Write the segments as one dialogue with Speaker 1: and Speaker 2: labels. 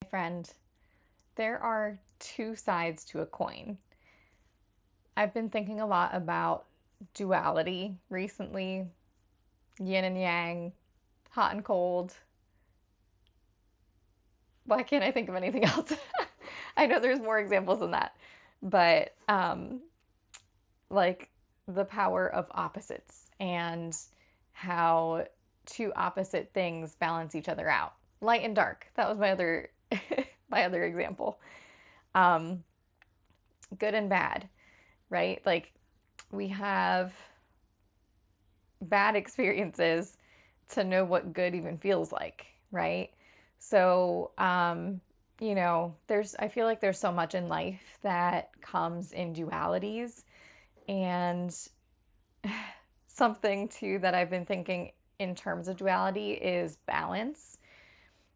Speaker 1: Friend, there are two sides to a coin. I've been thinking a lot about duality recently, yin and yang, hot and cold. Why can't I think of anything else? I know there's more examples than that, but like the power of opposites and how two opposite things balance each other out. Light and dark. That was my other my other example. Um, Good and bad, right? Like we have bad experiences to know what good even feels like, right? So, I feel like there's so much in life that comes in dualities. And something too that I've been thinking in terms of duality is balance.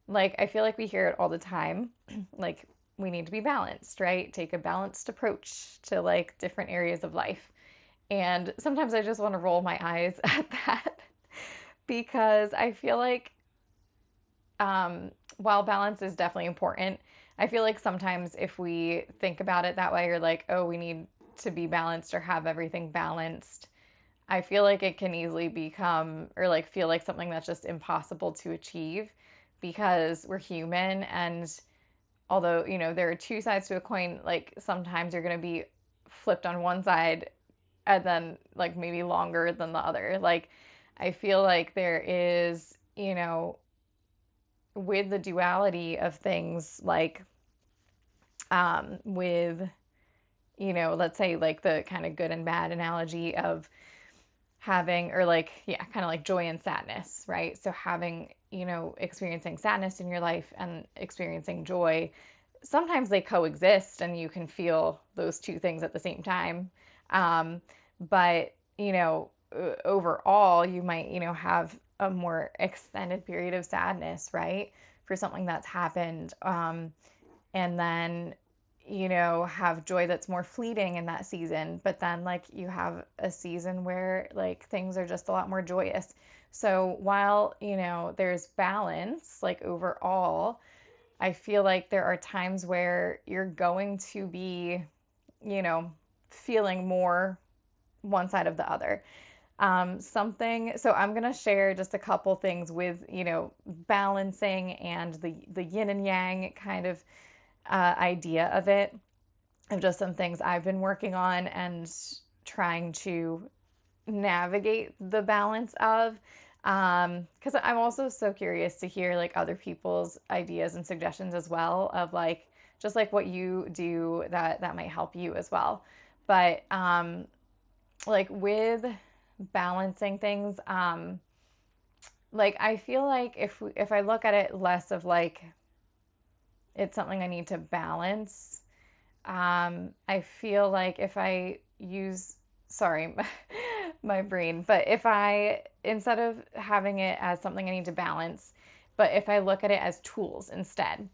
Speaker 1: Like, I feel like we hear it all the time. Like, we need to be balanced, right? Take a balanced approach to like different areas of life. And sometimes I just want to roll my eyes at that because I feel like while balance is definitely important, I feel like sometimes if we think about it that way, or like, oh, we need to be balanced or have everything balanced, I feel like it can easily become or like feel like something that's just impossible to achieve because we're human. And although, there are two sides to a coin, like sometimes you're going to be flipped on one side and then like maybe longer than the other. Like, I feel like there is, with the duality of things like with let's say like the kind of good and bad analogy of having or like yeah kind of like joy and sadness, right? So having experiencing sadness in your life and experiencing joy, sometimes they coexist and you can feel those two things at the same time. But overall you might have a more extended period of sadness, right, for something that's happened, and then have joy that's more fleeting in that season, but then like you have a season where like things are just a lot more joyous. So while there's balance like overall, I feel like there are times where you're going to be you know feeling more one side of the other. So I'm going to share just a couple things with balancing and the yin and yang kind of idea of it, of just some things I've been working on and trying to navigate the balance of. Because I'm also so curious to hear like other people's ideas and suggestions as well of like just like what you do that might help you as well. But like with balancing things, like I feel like if I look at it less of like it's something I need to balance, I feel like if I use, sorry, my brain, but if I, instead of having it as something I need to balance, but if I look at it as tools instead.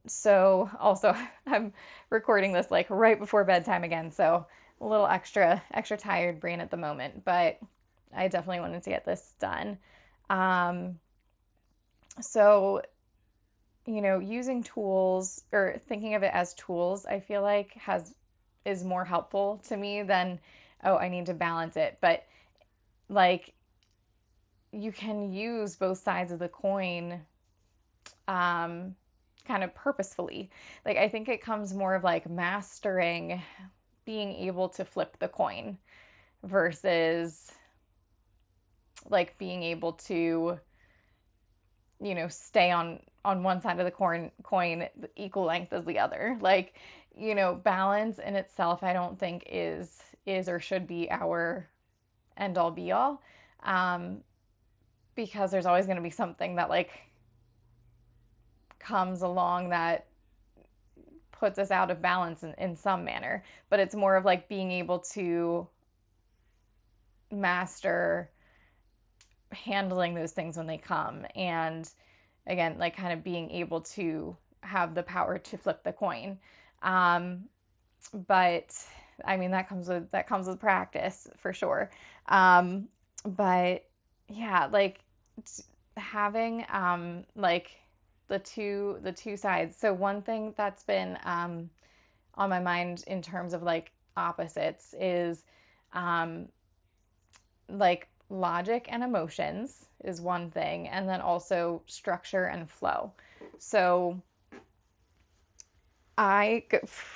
Speaker 1: So also, I'm recording this like right before bedtime again, so a little extra tired brain at the moment, but I definitely wanted to get this done. Um, so using tools or thinking of it as tools, I feel like has is more helpful to me than, oh, I need to balance it. But like you can use both sides of the coin um, kind of purposefully. Like I think it comes more of like mastering being able to flip the coin versus like being able to stay on one side of the coin equal length as the other. Like, balance in itself, I don't think is or should be our end all be all, um, because there's always going to be something that like comes along that puts us out of balance in some manner. But it's more of like being able to master handling those things when they come, and again like kind of being able to have the power to flip the coin. um, but I mean that comes with practice for sure. But yeah, like having like the two sides. So one thing that's been on my mind in terms of like opposites is um, like logic and emotions is one thing, and then also structure and flow. So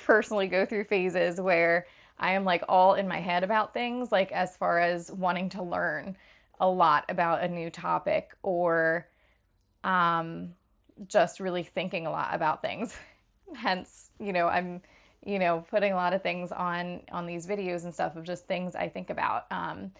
Speaker 1: personally go through phases where I am like all in my head about things, like as far as wanting to learn a lot about a new topic or um, just really thinking a lot about things. Hence, I'm, putting a lot of things on these videos and stuff of just things I think about and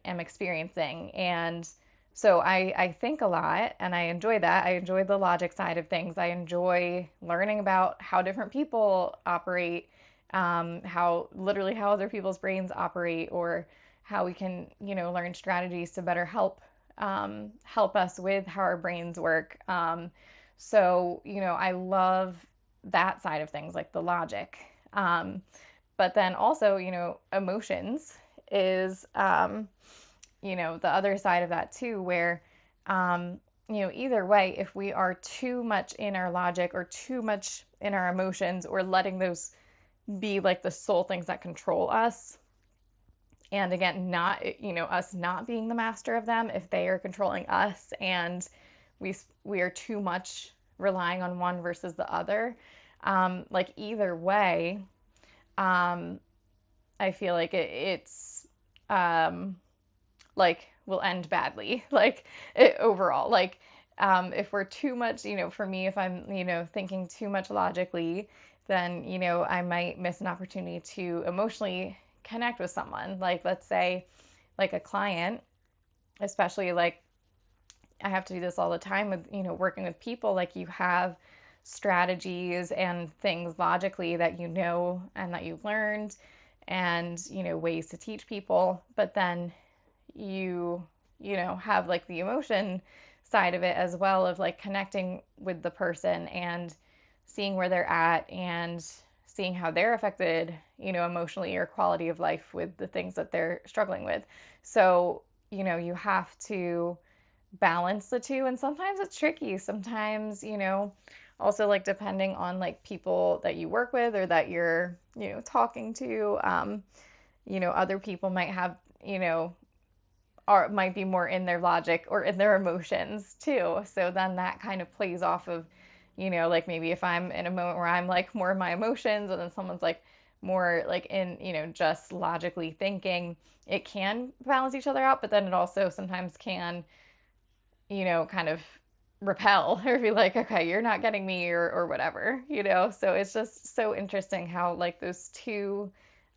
Speaker 1: am experiencing. And so I think a lot and I enjoy that. I enjoy the logic side of things. I enjoy learning about how different people operate, how other people's brains operate, or how we can, learn strategies to better help us with how our brains work. So, I love that side of things, like the logic. But then also, emotions is, the other side of that too, where, either way, if we are too much in our logic or too much in our emotions or letting those be like the sole things that control us, and again, not, us not being the master of them, if they are controlling us and we are too much relying on one versus the other, like either way, um, I feel like it's like will end badly, like overall. Like if we're too much, for me, if I'm, thinking too much logically, then, I might miss an opportunity to emotionally connect with someone. Like, let's say, like a client, especially like I have to do this all the time with, working with people, like you have strategies and things logically that you know and that you've learned and, ways to teach people, but then you, have like the emotion side of it as well of like connecting with the person and seeing where they're at and seeing how they're affected, emotionally or quality of life with the things that they're struggling with. So, you have to balance the two, and sometimes it's tricky. Sometimes, also like depending on like people that you work with or that you're, talking to, other people might have, might be more in their logic or in their emotions too. So then that kind of plays off of, like maybe if I'm in a moment where I'm like more in my emotions and then someone's like more like in, just logically thinking, it can balance each other out, but then it also sometimes can, kind of repel or be like, okay, you're not getting me or whatever, So it's just so interesting how like those two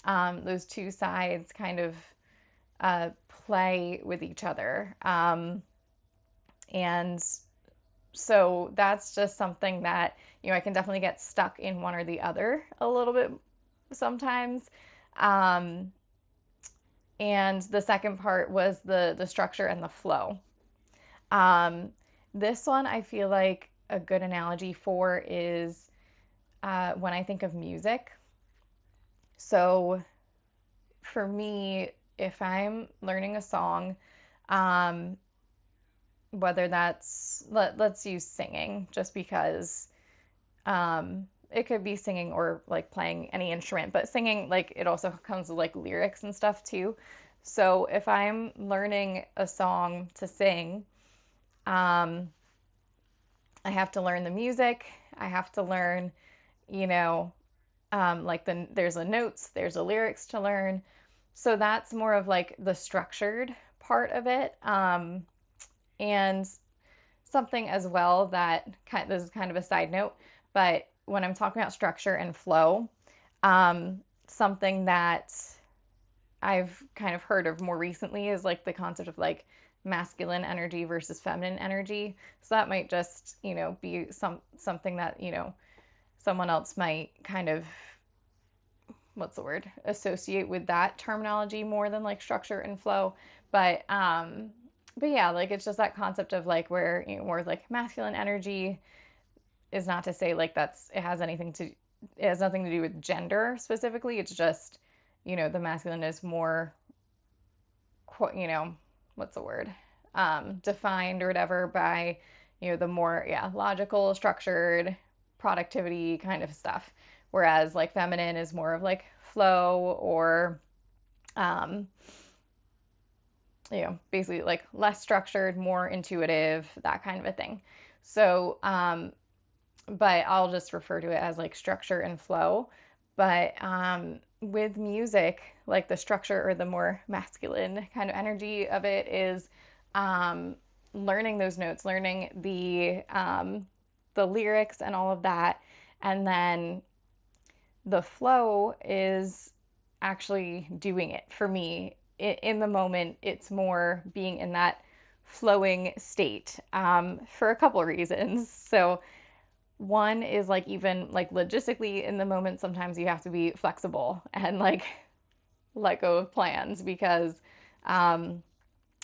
Speaker 1: sides kind of play with each other. And so that's just something that, I can definitely get stuck in one or the other a little bit sometimes. Um, and the second part was the structure and the flow. Um, this one I feel like a good analogy for is when I think of music. So for me, if I'm learning a song, um, whether let's use singing just because it could be singing or like playing any instrument, but singing, like it also comes with like lyrics and stuff too. So if I'm learning a song to sing, um, I have to learn the music. I have to learn, you know, like there's a notes, there's a lyrics to learn. So that's more of like the structured part of it. And something as well that this is kind of a side note, but when I'm talking about structure and flow, something that I've kind of heard of more recently is like the concept of like masculine energy versus feminine energy. So that might just, be something that, someone else might kind of, what's the word, associate with that terminology more than like structure and flow. But yeah, like it's just that concept of like where, more like masculine energy is not to say like it has nothing to do with gender specifically. It's just, the masculine is more, what's the word, defined or whatever by, the more, yeah, logical, structured, productivity kind of stuff. Whereas like feminine is more of like flow or, um, basically like less structured, more intuitive, that kind of a thing. So, but I'll just refer to it as like structure and flow. But with music, like the structure or the more masculine kind of energy of it is um, learning those notes, learning the lyrics and all of that, and then the flow is actually doing it for me. In the moment, it's more being in that flowing state for a couple of reasons. So one is like even like logistically in the moment, sometimes you have to be flexible and like let go of plans because um,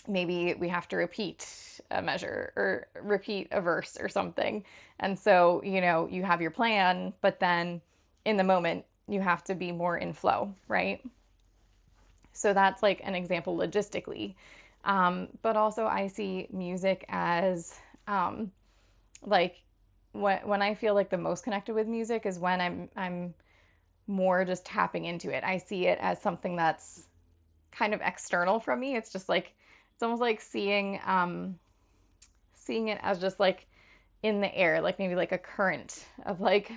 Speaker 1: maybe we have to repeat a measure or repeat a verse or something. And so, you have your plan, but then in the moment, you have to be more in flow, right? So that's like an example logistically. But also, I see music as like when I feel like the most connected with music is when I'm more just tapping into it. I see it as something that's kind of external from me. It's just like it's almost like seeing it as just like in the air, like maybe like a current of like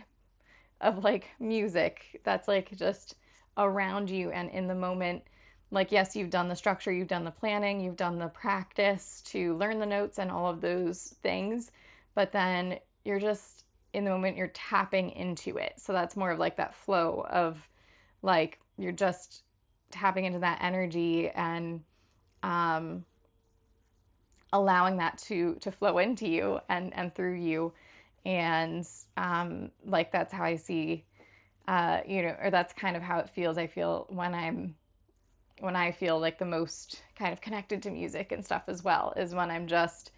Speaker 1: music that's like just around you and in the moment. Like, yes, you've done the structure, you've done the planning, you've done the practice to learn the notes and all of those things, but then you're just in the moment, you're tapping into it. So that's more of like that flow of like you're just tapping into that energy and um, allowing that to flow into you and through you. And like that's how I see, or that's kind of how it feels. I feel when I feel like the most kind of connected to music and stuff as well is when I'm just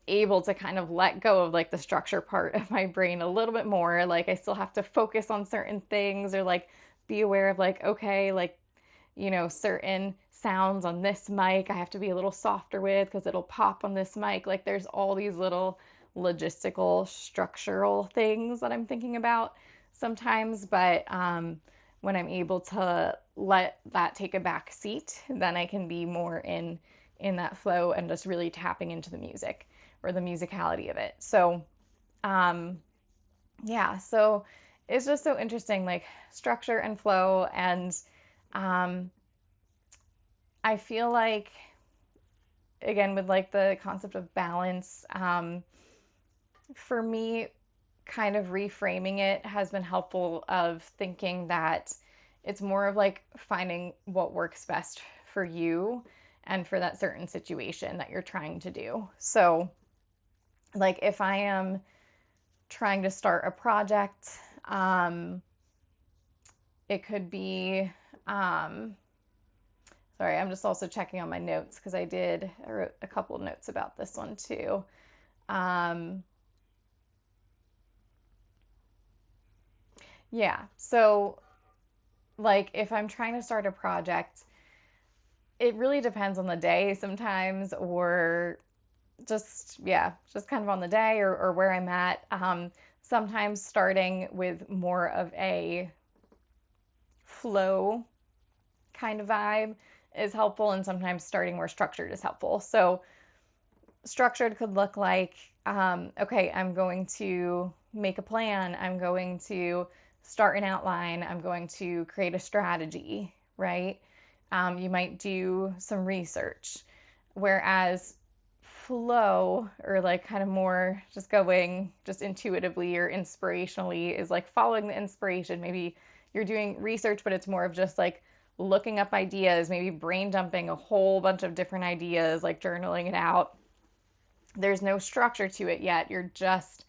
Speaker 1: able to kind of let go of like the structure part of my brain a little bit more. Like I still have to focus on certain things or like be aware of like, okay, like, certain sounds on this mic I have to be a little softer with because it'll pop on this mic. Like there's all these little logistical, structural things that I'm thinking about sometimes, but when I'm able to let that take a back seat, then I can be more in that flow and just really tapping into the music or the musicality of it. So, um, yeah, so it's just so interesting, like structure and flow. And um, I feel like, again, with like the concept of balance, for me, kind of reframing it has been helpful of thinking that it's more of like finding what works best for you and for that certain situation that you're trying to do. So, like if I am trying to start a project, um, it could be, um, sorry, I'm just also checking on my notes because I wrote a couple of notes about this one too. Um, yeah, so like if I'm trying to start a project, it really depends on the day sometimes, or just, yeah, just kind of on the day or where I'm at. Sometimes starting with more of a flow kind of vibe is helpful, and sometimes starting more structured is helpful. So, structured could look like, okay, I'm going to make a plan, I'm going to start an outline, I'm going to create a strategy, right? You might do some research. Whereas flow, or like kind of more just going just intuitively or inspirationally, is like following the inspiration. Maybe you're doing research, but it's more of just like looking up ideas, maybe brain dumping a whole bunch of different ideas, like journaling it out. There's no structure to it yet. You're just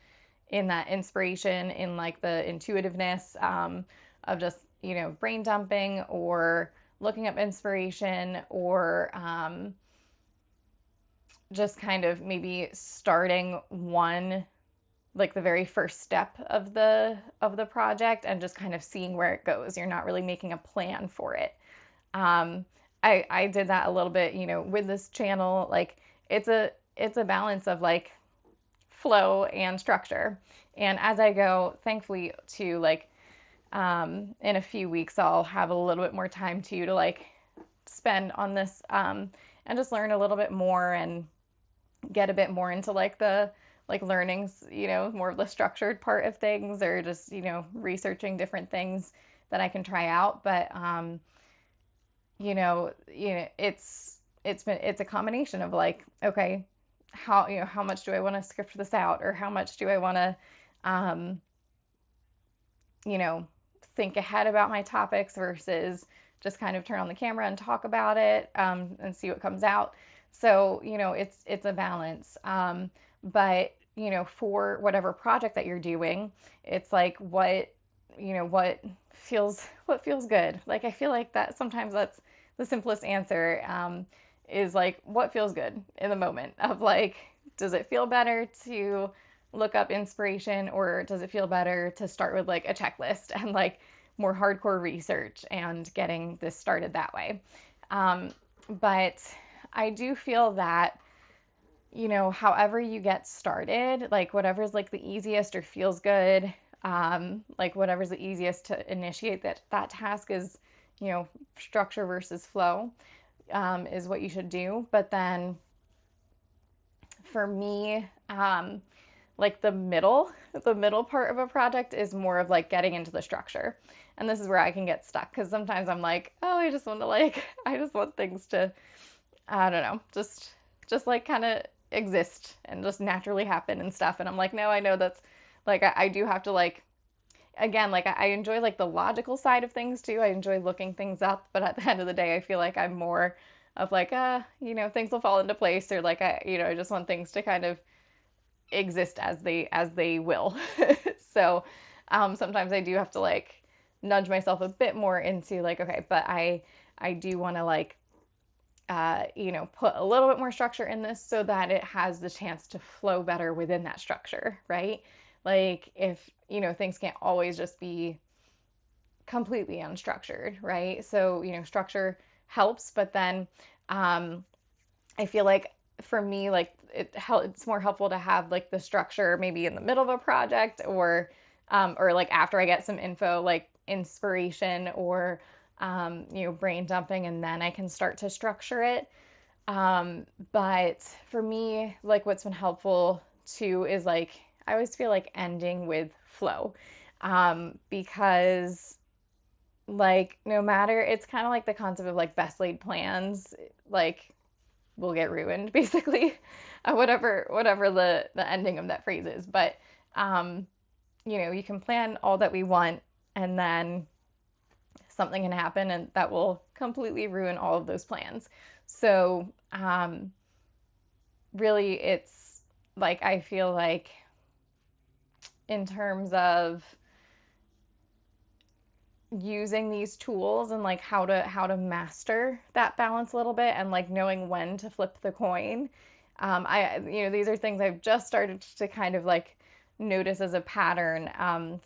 Speaker 1: in that inspiration, in like the intuitiveness of just, brain dumping or looking up inspiration, or just kind of maybe starting one, like the very first step of the project, and just kind of seeing where it goes. You're not really making a plan for it. um I did that a little bit, with this channel. Like it's a balance of like flow and structure. And as I go, thankfully, to like in a few weeks, I'll have a little bit more time to like spend on this and just learn a little bit more and get a bit more into like the like learnings, more of the structured part of things, or just, researching different things that I can try out. But it's a combination of like, okay, how much do I want to script this out, or how much do I want to um, you know, think ahead about my topics versus just kind of turn on the camera and talk about it, and see what comes out. So, it's a balance. But, for whatever project that you're doing, it's like what feels good. Like I feel like that sometimes that's the simplest answer, is like what feels good in the moment of like, does it feel better to look up inspiration, or does it feel better to start with like a checklist and like more hardcore research and getting this started that way? But I do feel that, however you get started, like whatever's like the easiest or feels good, like whatever's the easiest to initiate that task is, structure versus flow, is what you should do. But then for me, like the middle part of a project is more of like getting into the structure. And this is where I can get stuck, because sometimes I'm like, oh, I just want things to, I don't know, just like kind of exist and just naturally happen and stuff. And I'm like, no, I know that's like, I do have to like, again, like I enjoy like the logical side of things too. I enjoy looking things up, but at the end of the day, I feel like I'm more of like, things will fall into place, or like I just want things to kind of exist as they will. So sometimes I do have to like nudge myself a bit more into like, okay, but I do want to like put a little bit more structure in this so that it has the chance to flow better within that structure, right? Like if, things can't always just be completely unstructured, right? So, structure helps, but then I feel like for me, like it's more helpful to have like the structure maybe in the middle of a project, or like after I get some info, like inspiration, or brain dumping, and then I can start to structure it. But for me, like what's been helpful too is like I always feel like ending with flow, because like no matter, it's kind of like the concept of like best laid plans, like will get ruined basically, whatever the ending of that phrase is. But um, you can plan all that we want, and then something can happen and that will completely ruin all of those plans. So really, it's like I feel like in terms of using these tools and like how to master that balance a little bit, and like knowing when to flip the coin. These are things I've just started to kind of like notice as a pattern,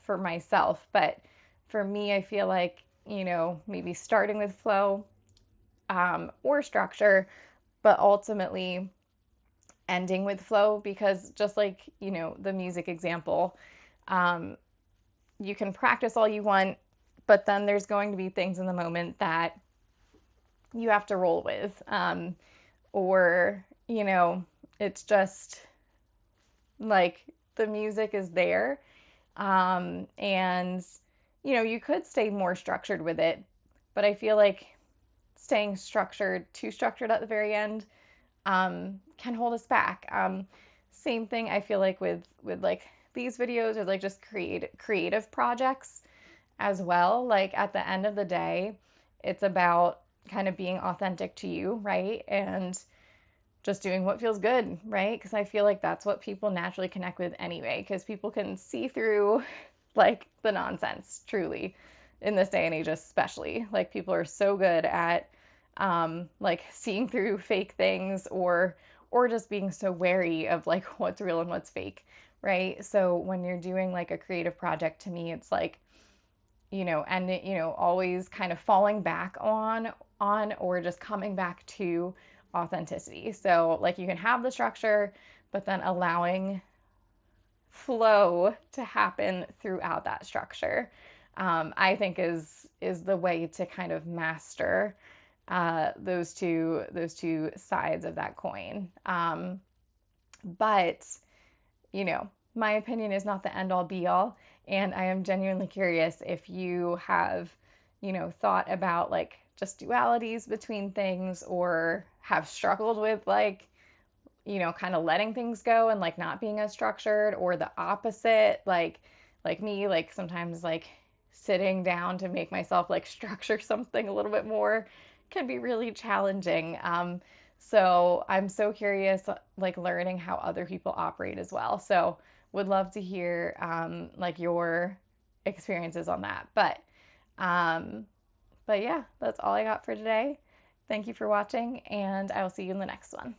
Speaker 1: for myself. But for me, I feel like, maybe starting with flow, or structure, but ultimately ending with flow, because just like, the music example, um, you can practice all you want, but then there's going to be things in the moment that you have to roll with, or, it's just like the music is there. And, you could stay more structured with it, but I feel like staying too structured at the very end, can hold us back. Same thing I feel like with like these videos, or like just creative projects as well. Like at the end of the day, it's about kind of being authentic to you, right? And just doing what feels good, right? Because I feel like that's what people naturally connect with anyway, because people can see through like the nonsense, truly, in this day and age, especially. Like people are so good at like seeing through fake things, or just being so wary of like what's real and what's fake, right? So when you're doing like a creative project, to me, it's like, and always kind of falling back on or just coming back to authenticity. So like you can have the structure, but then allowing flow to happen throughout that structure, I think is the way to kind of master those two sides of that coin. But you know, my opinion is not the end all be all, and I am genuinely curious if you have, thought about like just dualities between things, or have struggled with like, kind of letting things go and like not being as structured, or the opposite, like me, like sometimes like sitting down to make myself like structure something a little bit more can be really challenging. So I'm so curious, like learning how other people operate as well. So would love to hear like your experiences on that. Um, but yeah, that's all I got for today. Thank you for watching, and I will see you in the next one.